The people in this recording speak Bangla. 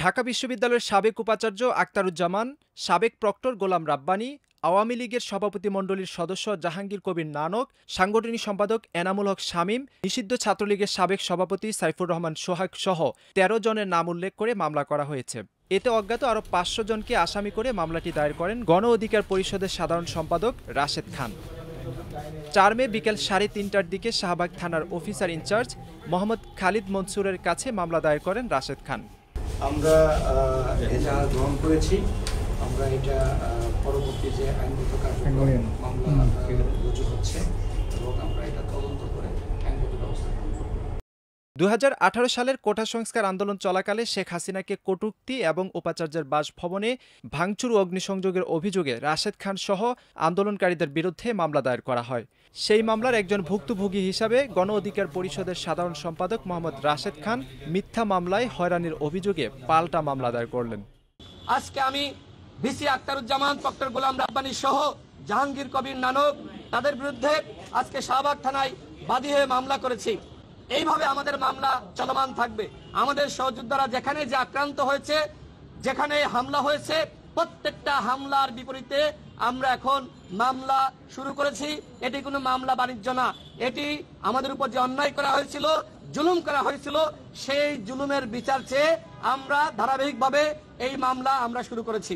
ঢাকা বিশ্ববিদ্যালয়ের সাবেক উপাচার্য আখতারুজ্জামান, সাবেক প্রক্টর গোলাম রাব্বানী, আওয়ামী লীগের সভাপতিমণ্ডলীর সদস্য জাহাঙ্গীর কবির নানক, সাংগঠনিক সম্পাদক এনামুল হক শামীম, নিষিদ্ধ ছাত্রলীগের সাবেক সভাপতি সাইফুর রহমান সোহাগ সহ ১৩ জনের নাম উল্লেখ করে মামলা করা হয়েছে। এতে অজ্ঞাত আরও ৫০০ জনকে আসামি করে মামলাটি দায়ের করেন গণ অধিকার পরিষদের সাধারণ সম্পাদক রাশেদ খান। ৪ মে বিকেল ৩:৩০টার দিকে শাহবাগ থানার অফিসার ইনচার্জ মোহাম্মদ খালিদ মনসুরের কাছে মামলা দায়ের করেন রাশেদ খান। আমরা এটা গ্রহণ করেছি। আমরা এটা পরবর্তী যে আইনগত কার্যক্রম মামলা রুজু হচ্ছে এবং আমরা এটা তদন্ত করে আইনগত ব্যবস্থা গ্রহণ করব। ২০১৮ সালের কোটা সংস্কার আন্দোলন চলাকালে শেখ হাসিনাকে কটূক্তি এবং উপাচার্যের বাসভবনে ভাঙচুর ও অগ্নিসংযোগের অভিযোগে রাশেদ খান সহ আন্দোলনকারীদের বিরুদ্ধে মামলা দায়ের করা হয়। সেই মামলার একজন ভুক্তভোগী হিসাবে গণ অধিকার পরিষদের সাধারণ সম্পাদক মোহাম্মদ রাশেদ খান মিথ্যা মামলায় হয়রানির অভিযোগে পাল্টা মামলা দায়ের করলেন। আজকে আমি ভিসি আখতারুজ্জামান, প্রক্টর গোলাম রাব্বানী সহ জাহাঙ্গীর কবির নানক তাদের বিরুদ্ধে আজকে শাহবাগ থানায় বাদী হয়ে মামলা করেছি। এইভাবে আমাদের মামলা চলমান থাকবে। আমাদের সহযোদ্ধারা যেখানে যে আক্রান্ত হয়েছে, যেখানে হামলা হয়েছে, প্রত্যেকটা হামলার বিপরীতে আমরা এখন মামলা শুরু করেছি। এটি কোনো মামলা বাণিজ্য না, এটি আমাদের উপর যে অন্যায় করা হয়েছিল, জুলুম করা হয়েছিল, সেই জুলুমের বিচার চেয়ে আমরা ধারাবাহিকভাবে এই মামলা আমরা শুরু করেছি।